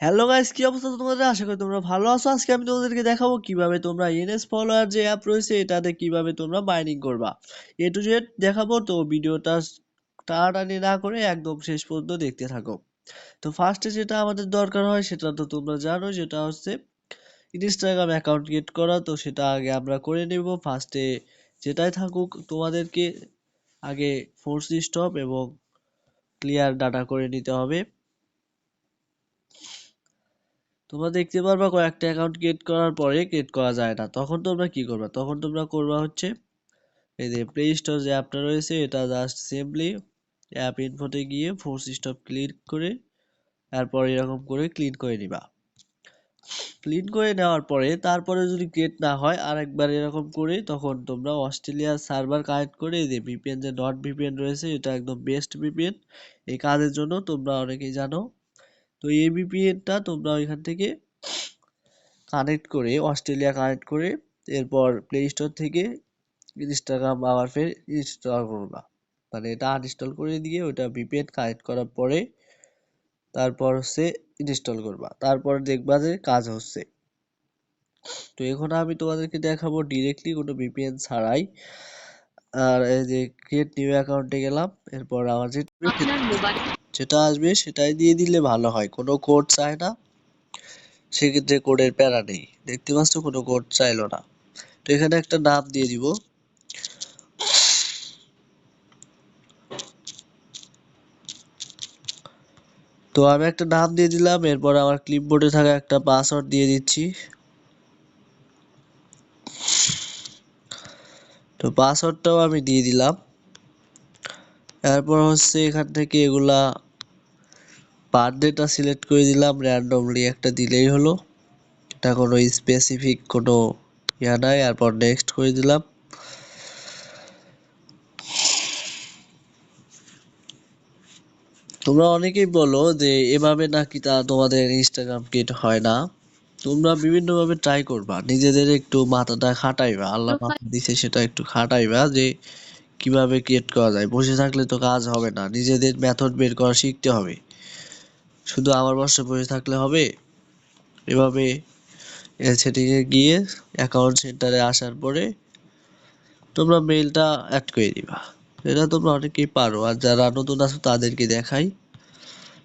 Hello guys, কি অবস্থা তোমাদের? আশা করি তোমরা ভালো আছো। আজকে আমি তোমাদেরকে দেখাবো কিভাবে তোমরা এনএস ফলোয়ার যে অ্যাপ রয়েছে এটাতে কিভাবে তোমরা মাইনিং করবা। এ টু জেড দেখাবো, তো ভিডিওটা টানাটানি না করে একদম শেষ পর্যন্ত দেখতে থাকো। তো ফার্স্টে যেটা আমাদের দরকার হয় সেটা তো তোমরা জানো, যেটা হচ্ছে ইনস্টাগ্রাম অ্যাকাউন্ট ক্রিয়েট করা। তো সেটা আগে আমরা করে নেব। ফার্স্টে যেটাই থাকুক তোমাদেরকে আগে ফোর্স স্টপ এবং ক্লিয়ার ডাটা করে নিতে হবে। তোমরা দেখতে পারবা কয়েকটা অ্যাকাউন্ট ক্রিয়েট করার পরে ক্রিয়েট করা যায় না, তখন তোমরা কি করবা? তখন তোমরা করবা হচ্ছে এই যে প্লে স্টোর যে অ্যাপটা রয়েছে এটা জাস্ট সিম্পলি অ্যাপ ইনফোতে গিয়ে ফোর্স স্টপ ক্লিক করে তারপর এরকম করে ক্লিন করে নিবা। ক্লিন করে নেওয়ার পরে তারপরে যদি ক্রিয়েট না হয় আরেকবার এরকম করে তখন তোমরা অস্ট্রেলিয়ার সার্ভার কানেক্ট করে এই যে ভিপিএন যে নট ভিপিএন রয়েছে এটা একদম বেস্ট ভিপিএন এই কাজের জন্য, তোমরা অনেকেই জানো। তো এই ভিপিএনটা তোমরা ওইখান থেকে কানেক্ট করে অস্ট্রেলিয়া কানেক্ট করে এরপর প্লে স্টোর থেকে ইনস্টাগ্রাম আবার ফের ইনস্টল করবা। মানে এটা আনইনস্টল করে দিয়ে ওটা ভিপিএন কানেক্ট করার পরে তারপর হচ্ছে ইনস্টল করবা, তারপর দেখবা যে কাজ হচ্ছে। তো এখন আমি তোমাদেরকে দেখাবো ডিরেক্টলি কোনো ভিপিএন ছাড়াই। আর এই যে ক্রিয়েট নিউ অ্যাকাউন্টে গেলাম, এরপর আমার যেটা আসবে সেটাই দিয়ে দিলে ভালো হয়, কোনো কোড চায় না। সেক্ষেত্রে কোডের প্যারা নেই, দেখতে পাচ্ছ কোনো কোড চাইলো না। তো এখানে একটা নাম দিয়ে দিব। তো আমি একটা নাম দিয়ে দিলাম, এরপর আমার ক্লিপবোর্ডে থাকা একটা পাসওয়ার্ড দিয়ে দিচ্ছি। তো পাসওয়ার্ডটাও আমি দিয়ে দিলাম। এরপর হচ্ছে এখান থেকে এগুলা বার্থডেটা সিলেক্ট করে দিলাম, র্যান্ডমলি একটা দিলেই হলো, এটা কোনো স্পেসিফিক কোনো ইয়া নাই। এরপর নেক্সট করে দিলাম। তোমরা অনেকেই বলো যে এভাবে নাকি তোমাদের ইনস্টাগ্রাম ক্রিয়েট হয় না। তোমরা বিভিন্নভাবে ট্রাই করবা, নিজেদের একটু মাথাটা খাটাইবা, আল্লাহ মাথা দিছে সেটা একটু খাটাইবা যে কিভাবে ক্রিয়েট করা যায়। বসে থাকলে তো কাজ হবে না, নিজেদের মেথড বের করা শিখতে হবে। শুধু আমার বসে বসে থাকলে হবে? এভাবে সেটিংয়ে গিয়ে অ্যাকাউন্ট সেন্টারে আসার পরে তোমরা মেইলটা অ্যাড করে দিবা। এটা তোমরা অনেকেই পারো, আর যারা নতুন আছো তাদেরকে দেখাই।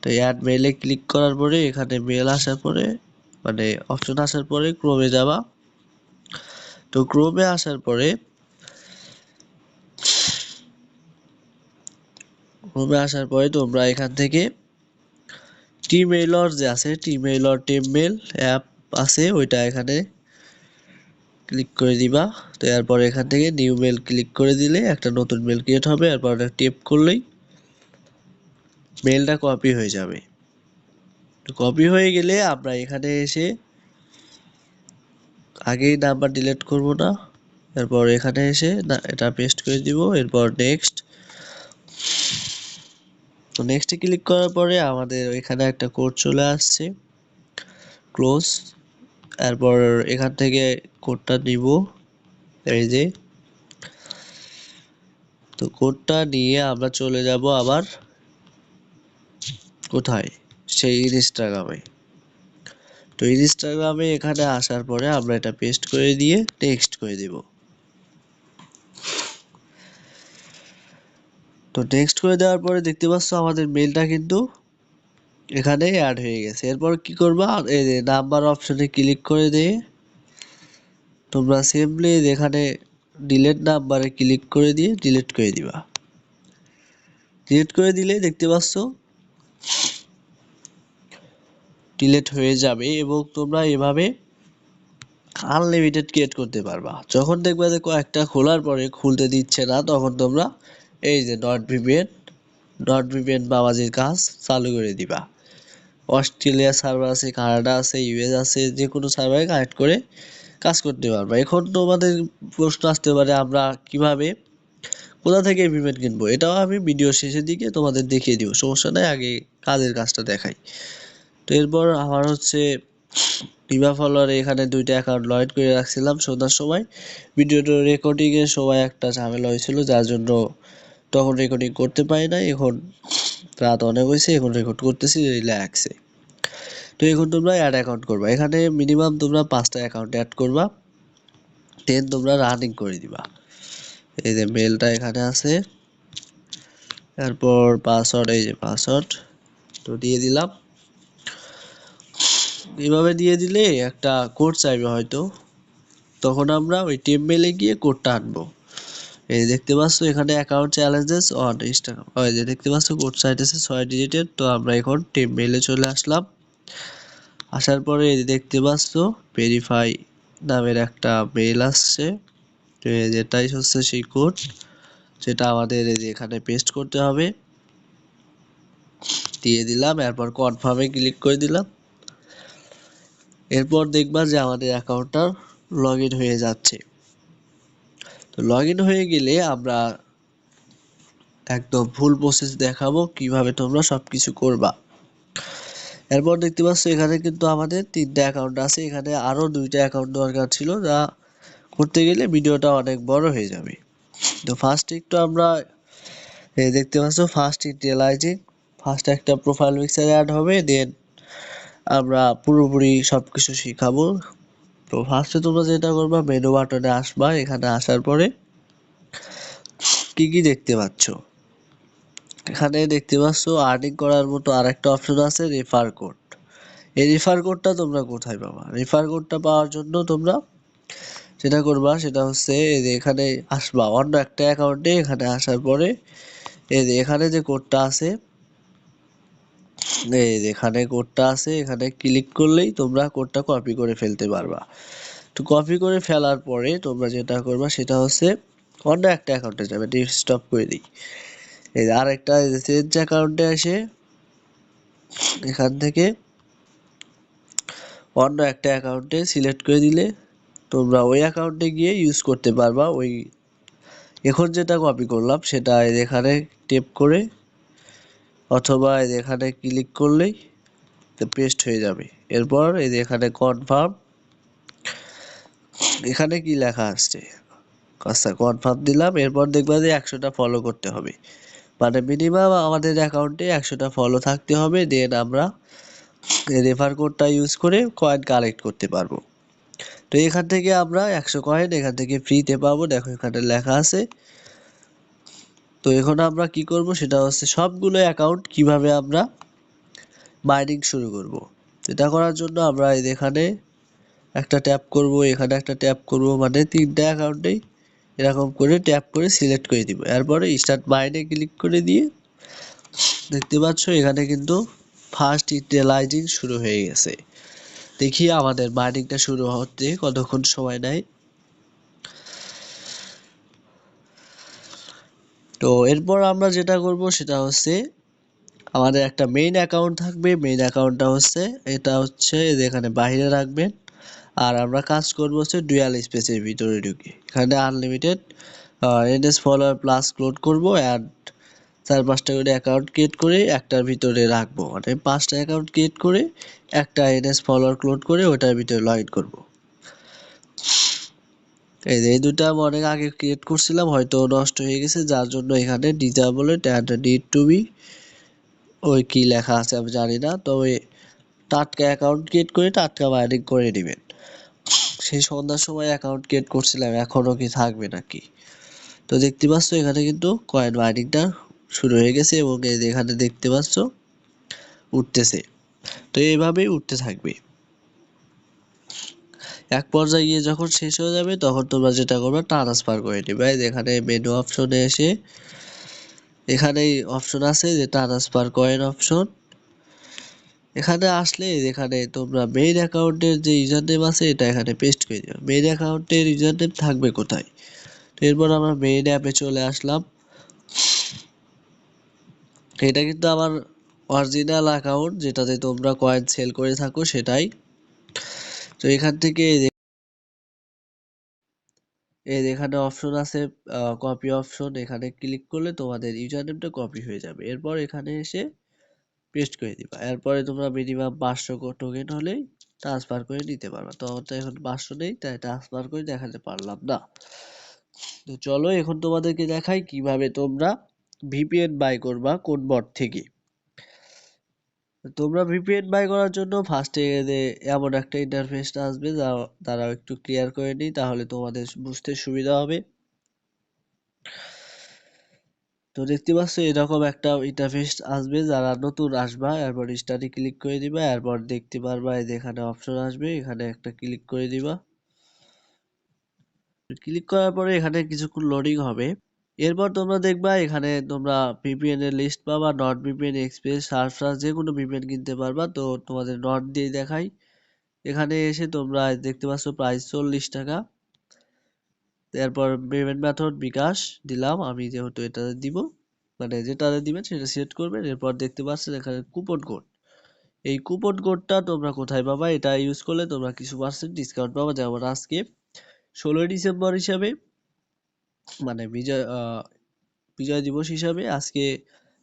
তো অ্যাড মেইলে ক্লিক করার পরে এখানে মেল আসার পরে মানে অপশন আসার পরে ক্রোমে যাবা। তো ক্রোমে আসার পরে তোমরা এখান থেকে টিমেইলর যে আছে, টিমেইলর টেমমেল অ্যাপ আছে ওইটা এখানে ক্লিক করে দিবা। তো এরপর এখান থেকে নিউ মেল ক্লিক করে দিলে একটা নতুন মেল ক্রিয়েট হবে। এরপর টেপ করলেই মেলটা কপি হয়ে যাবে। তো কপি হয়ে গেলে আমরা এখানে এসে আগেই নাম্বার ডিলিট করব না, এরপর এখানে এসে এটা পেস্ট করে দিব। এরপর নেক্সট। তো নেক্সটে ক্লিক করার পরে আমাদের এখানে একটা কোড চলে আসছে, ক্লোজ। এরপর এখান থেকে কোডটা নিব, এই যে। তো কোডটা নিয়ে আমরা চলে যাব আবার কোথায়, সেই ইনস্টাগ্রামে। তো ইনস্টাগ্রামে এখানে আসার পরে আমরা এটা পেস্ট করে দিয়ে নেক্সট করে দিব। তো নেক্সট করে দেওয়ার পরে দেখতে পাচ্ছ আমাদের মেলটা কিন্তু এখানে অ্যাড হয়ে গেছে। এরপর কি করবা, এই যে নাম্বার অপশনে ক্লিক করে দিয়ে তোমরা সিম্পলি এখানে ডিলিট নাম্বারে ক্লিক করে দিয়ে ডিলিট করে দিবা। ডিলিট করে দিলে দেখতে পাচ্ছ ডিলিট হয়ে যাবে এবং তোমরা এভাবে আনলিমিটেড ক্রিয়েট করতে পারবা। যখন দেখবা যে কয়েকটা খোলার পরে খুলতে দিচ্ছে না, তখন তোমরা এই যে ডট ভিপিএন বাবাজির কাজ চালু করে দিবা। অস্ট্রেলিয়া সার্ভার আছে, কানাডা আছে, ইউএস আছে, যে কোনো সার্ভারে কানেক্ট করে কাজ করতে পারবা। এখন তোমাদের প্রশ্ন আসতে পারে আমরা কিভাবে কোথা থেকে ভিপিএন কিনবো, এটাও আমি ভিডিও শেষের দিকে তোমাদের দেখিয়ে দিব, সমস্যা নাই। আগে কাজের কাজটা দেখাই। তো এরপর আমার হচ্ছে ভিভা ফলোয়ারে এখানে দুইটা অ্যাকাউন্ট লগ ইন করে রাখছিলাম সন্ধ্যার সময়। ভিডিওটা রেকর্ডিং এর সময় একটা ঝামেলা হয়েছিল, যার জন্য তখন রেকর্ডিং করতে পারি নাই। এখন রাত অনেক হয়েছে, এখন রেকর্ড করতেছি রিল্যাক্সে। তো এখন তোমরা অ্যাড অ্যাকাউন্ট করবা, এখানে মিনিমাম তোমরা 5টা অ্যাকাউন্ট অ্যাড করবা, দেন তোমরা রানিং করে দিবা। এই যে মেলটা এখানে আছে, তারপর পাসওয়ার্ড, এই যে পাসওয়ার্ড তো দিয়ে দিলাম। এইভাবে দিয়ে দিলে একটা কোড চাইবে হয়তো, তখন আমরা ওই টেম মেলে গিয়ে কোডটা আনবো। এই দেখতে পাচ্ছ এখানে অ্যাকাউন্ট চ্যালেঞ্জেস অন ইনস্টাগ্রাম, ওই যে দেখতে পাচ্ছ কোড চাইতেছে 6 ডিজিটের। তো আমরা এখন টেম মেলে চলে আসলাম, আসার পরে এই যে দেখতে পাচ্ছ ভেরিফাই নামের একটা মেল আসছে। তো যেটাই হচ্ছে সেই কোড, যেটা আমাদের এই যে এখানে পেস্ট করতে হবে, দিয়ে দিলাম। এরপর কনফার্মে ক্লিক করে দিলাম। এরপর দেখবা যে আমাদের অ্যাকাউন্টটা লগ ইন হয়ে যাচ্ছে। তো লগ ইন হয়ে গেলে আমরা একদম ফুল প্রসেস দেখাবো কিভাবে তোমরা সবকিছু করবা। এরপর দেখতে পাচ্ছ এখানে কিন্তু আমাদের 3টা অ্যাকাউন্ট আছে, এখানে আরো 2টা অ্যাকাউন্ট দরকার ছিল, যা করতে গেলে ভিডিওটা অনেক বড় হয়ে যাবে। তো ফার্স্ট একটু আমরা এই দেখতে পাচ্ছ ফার্স্ট ইনিশিয়ালাইজিং, ফার্স্ট একটা প্রোফাইল পিকচার অ্যাড হবে, দেন আমরা পুরোপুরি সবকিছু শিখাবো। তো ফার্স্টে তোমরা যেটা করবা, মেনু বাটনে আসবা, এখানে আসার পরে কি কি দেখতে পাচ্ছ, এখানে দেখতে পাচ্ছ আর্নিং করার মতো আরেকটা অপশন আছে, রেফার কোড। এই রেফার কোডটা তোমরা কোথায় পাবা? রেফার কোডটা পাওয়ার জন্য তোমরা যেটা করবা সেটা হচ্ছে এই যে এখানে আসবা অন্য একটা অ্যাকাউন্টে, এখানে আসার পরে এই যে এখানে যে কোডটা আছে, এই যে এখানে কোডটা আছে, এখানে ক্লিক করলেই তোমরা কোডটা কপি করে ফেলতে পারবা। তো কপি করে ফেলার পরে তোমরা যেটা করবা সেটা হচ্ছে অন্য একটা অ্যাকাউন্টে যাবে, স্টপ করে দিই। এই যে আরেকটা চেঞ্জ অ্যাকাউন্টে এসে এখান থেকে অন্য একটা অ্যাকাউন্টে সিলেক্ট করে দিলে তোমরা ওই অ্যাকাউন্টে গিয়ে ইউজ করতে পারবা। ওই এখন যেটা কপি করলাম সেটা এখানে টেপ করে অথবা এখানে ক্লিক করলেই পেস্ট হয়ে যাবে। এরপর এই যে এখানে কনফার্ম, এখানে কি লেখা আসছে, আচ্ছা কনফার্ম দিলাম। এরপর দেখবা যে 100টা ফলো করতে হবে, মানে মিনিমাম আমাদের অ্যাকাউন্টে 100টা ফলো থাকতে হবে, দেন আমরা রেফার কোডটা ইউজ করে কয়েন কালেক্ট করতে পারবো। তো এখান থেকে আমরা 100 কয়েন এখান থেকে ফ্রিতে পাবো, দেখো এখানে লেখা আছে। তো এখন আমরা কি করব সেটা হচ্ছে সবগুলো অ্যাকাউন্ট কিভাবে আমরা মাইনিং শুরু করব। এটা করার জন্য আমরা এখানে একটা ট্যাপ করব, এখানে একটা ট্যাপ করব, মানে 3টা অ্যাকাউন্টেই এরকম করে ট্যাপ করে সিলেক্ট করে দিব। এরপরে স্টার্ট মাইনে ক্লিক করে দিয়ে দেখতে পাচ্ছ এখানে কিন্তু ফার্স্ট ইনিশিয়ালাইজিং শুরু হয়ে গেছে। দেখি আমাদের মাইনিংটা শুরু হতে কতক্ষণ সময় নেয়। তো এরপর আমরা যেটা করব সেটা হচ্ছে আমাদের একটা মেইন অ্যাকাউন্ট থাকবে, মেইন অ্যাকাউন্টটা হচ্ছে এটা হচ্ছে এখানে বাইরে রাখবেন। আর আমরা কাজ করব হচ্ছে ডুয়াল স্পেসের ভিতরে ঢুকে, এখানে unlimited NS follower plus clot করব, অ্যাড 4-5টা করে অ্যাকাউন্ট ক্রিয়েট করে একটার ভিতরে রাখবো, মানে 5টা অ্যাকাউন্ট ক্রিয়েট করে একটা এনএস ফলোয়ার ক্লোড করে ওটার ভিতরে লগ ইন করবো। এই যে এই দুটা আমি অনেক আগে ক্রিয়েট করছিলাম, হয়তো নষ্ট হয়ে গেছে, যার জন্য এখানে ডিসেবল নিড টু বি ওই কি লেখা আছে আমি জানি না। তবে টাটকা অ্যাকাউন্ট ক্রিয়েট করে টাটকা মাইনিং করে নেবেন। সেই সন্ধ্যার সময় অ্যাকাউন্ট ক্রিয়েট করছিলাম, এখনো কি থাকবে নাকি। তো দেখতে পাচ্ছ এখানে কিন্তু কয়েন মাইনিংটা শুরু হয়ে গেছে এবং এই যে এখানে দেখতে পাচ্ছ উঠতেছে। তো এইভাবেই উঠতে থাকবে, এক পর্যায়ে গিয়ে যখন শেষ হয়ে যাবে তখন তোমরা যেটা করবে ট্রান্সফার করে নেবে। এখানে মেনু অপশনে এসে এখানেই অপশন আছে যে ট্রান্সফার কয়েন অপশন, এখানে আসলে এখানে তোমরা মেইন অ্যাকাউন্টের যে ইউজার নেম আছে এটা এখানে পেস্ট করে দিও। মেইন অ্যাকাউন্টের ইউজার নেম থাকবে কোথায়? তো এরপর আমরা মেইন অ্যাপে চলে আসলাম। এটা কিন্তু আমার অরিজিনাল অ্যাকাউন্ট, যেটাতে তোমরা কয়েন সেল করে থাকো সেটাই। তো এখান থেকে এখানে অপশন আছে কপি অপশন, এখানে ক্লিক করলে তোমাদের ইউজার নেমটা কপি হয়ে যাবে। এরপর এখানে এসে পেস্ট করে দিবা। এরপরে তোমরা মিনিমাম 500 টোকেন হলেই ট্রান্সফার করে নিতে পারবা। তো আমার তো এখন 500 নেই, তাই ট্রান্সফার করে দেখাতে পারলাম না। তো চলো এখন তোমাদেরকে দেখাই কিভাবে তোমরা ভিপিএন বাই করবা কোন বট থেকে। তোমরা ভিপিএন বাই করার জন্য ফার্স্টে এমন একটা ইন্টারফেস আসবে যা তারা একটু ক্লিয়ার করে নিই, তাহলে তোমাদের বুঝতে সুবিধা হবে। তো দেখতে পাচ্ছ এরকম একটা ইন্টারফেস আসবে, যারা নতুন আসবা এরপর স্টার্টে ক্লিক করে দিবা, এরপর দেখতে পারবা এই যে এখানে অপশন আসবে, এখানে একটা ক্লিক করে দিবা। ক্লিক করার পরে এখানে কিছুক্ষণ লোডিং হবে। এরপর তোমরা দেখবা এখানে তোমরা ভিপিএন এর লিস্ট পাবা, নট ভিপিএন, এক্সপ্রেস, সার্ফরাস, যে কোনো ভিপিএন কিনতে পারবা। তো তোমাদের নট দিয়ে দেখাই। এখানে এসে তোমরা দেখতে পাচ্ছ প্রাইস 40 টাকা। এরপর পেমেন্ট মেথড বিকাশ দিলাম আমি, যেহেতু এটা দিব, মানে যেটা দিবেন সেটা সিলেক্ট করবেন। এরপর দেখতে পাচ্ছেন এখানে কুপন কোড। এই কুপন কোডটা তোমরা কোথায় পাবা? এটা ইউজ করলে তোমরা কিছু পার্সেন্ট ডিসকাউন্ট পাবা। যেমন আজকে 16 ডিসেম্বর হিসাবে, মানে বিজয় দিবস হিসাবে আজকে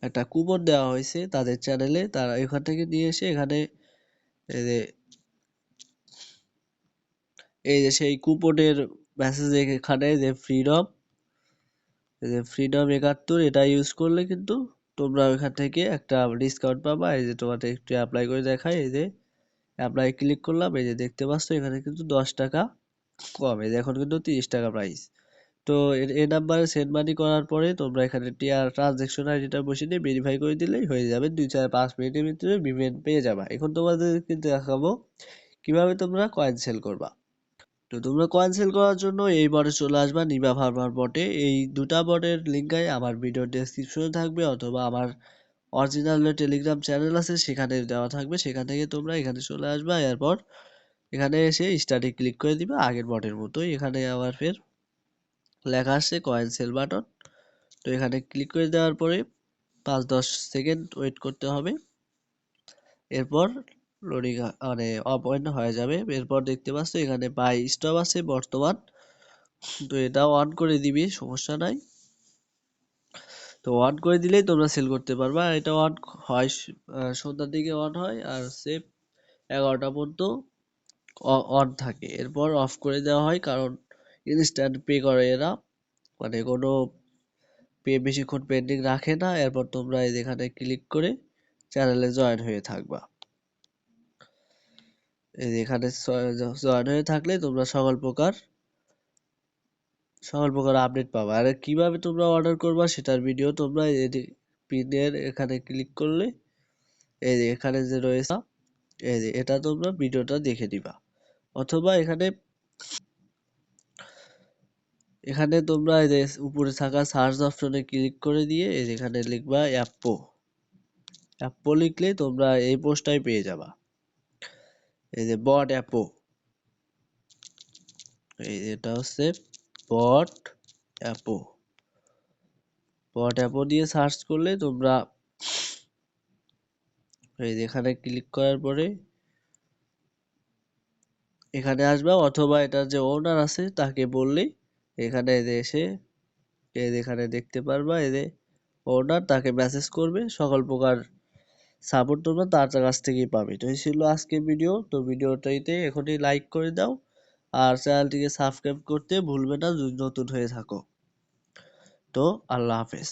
একটা কুপন দেওয়া হয়েছে তাদের চ্যানেলে। তারা এখান থেকে নিয়ে এসে এখানে এই যে সেই কুপনের মেসেজ এখানে যে ফ্রিডম, এই যে ফ্রিডম 71, এটা ইউজ করলে কিন্তু তোমরা ওইখান থেকে একটা ডিসকাউন্ট পাবা। এই যে তোমাদের একটু অ্যাপ্লাই করে দেখাই, এই যে অ্যাপ্লাই ক্লিক করলাম, এই যে দেখতে পাচ্ছ এখানে কিন্তু 10 টাকা কম, এই যে এখন কিন্তু 30 টাকা প্রাইস। তো এই নাম্বারে সেন্ড মানি করার পরে তোমরা এখানে টিআর ট্রানজ্যাকশন আইডিটা বসিয়ে দিয়ে ভেরিফাই করে দিলেই হয়ে যাবে। 2-4-5 মিনিটের ভিতরে ভিপিএন পেয়ে যাবা। এখন তোমাদের কিন্তু দেখাবো কিভাবে তোমরা কয়েন সেল করবা। তো তোমরা কয়েন সেল করার জন্য এই বটে চলে আসবা, নিবা ফার্মার বটে। এই দুটা বটের লিঙ্কই আমার ভিডিও ডেসক্রিপশনে থাকবে, অথবা আমার অরিজিনাল টেলিগ্রাম চ্যানেল আছে সেখানে দেওয়া থাকবে। সেখান থেকে তোমরা এখানে চলে আসবা, এরপর এখানে এসে স্টার্টে ক্লিক করে দিবা আগের বটের মতোই। এখানে আবার ফের লেখা আসছে কয়েন সেল বাটন। তো এখানে ক্লিক করে দেওয়ার পরে 5-10 সেকেন্ড ওয়েট করতে হবে। এরপর লোডিং মানে ওপেন হয়ে যাবে। এরপর দেখতে পাচ্ছ এখানে বাই স্টপ আছে বর্তমান, তো এটা অন করে দিবি, সমস্যা নাই। তো অন করে দিলেই তোমরা সেল করতে পারবা। এটা অন হয় সন্ধ্যার দিকে অন হয়, আর সেভ 11টা পর্যন্ত অন থাকে। এরপর অফ করে দেওয়া হয়, কারণ ইনস্ট্যান্ট পে করে এরা, মানে কোনো পে বেশিক্ষণ পেন্ডিং রাখে না। এরপর তোমরা এখানে ক্লিক করে চ্যানেলে জয়েন হয়ে থাকবা। এই যে এখানে জয়েন হয়ে থাকলে তোমরা সকল প্রকার আপডেট পাবা। আর কিভাবে তোমরা অর্ডার করবা সেটার ভিডিও তোমরা পিনের এখানে ক্লিক করলে এই যে এখানে যে রয়েছে, এই যে এটা তোমরা ভিডিওটা দেখে দিবা। অথবা এখানে তোমরা এই যে উপরে থাকা সার্চ অপশনে ক্লিক করে দিয়ে এই যেখানে লিখবা অ্যাপো। অ্যাপো লিখলে তোমরা এই পোস্টটাই পেয়ে যাবা, এই যে বট অ্যাপো। এই এটা হচ্ছে বট অ্যাপো। বট অ্যাপো দিয়ে সার্চ করলে তোমরা এই যে এখানে ক্লিক করার পরে এখানে আসবা, অথবা এটার যে ওনার আছে তাকে বললেই এখানে এসে এই এখানে দেখতে পারবা, এই যে ওনার, তাকে মেসেজ করবে, সকল প্রকার সাপোর্ট তোমরা তার কাছ থেকেই পাবে। তো এই ছিল আজকের ভিডিও। তো ভিডিওটাতে এখনই লাইক করে দাও, আর চ্যানেলটিকে সাবস্ক্রাইব করতে ভুলবে না যদি নতুন হয়ে থাকো। তো আল্লাহ হাফেজ।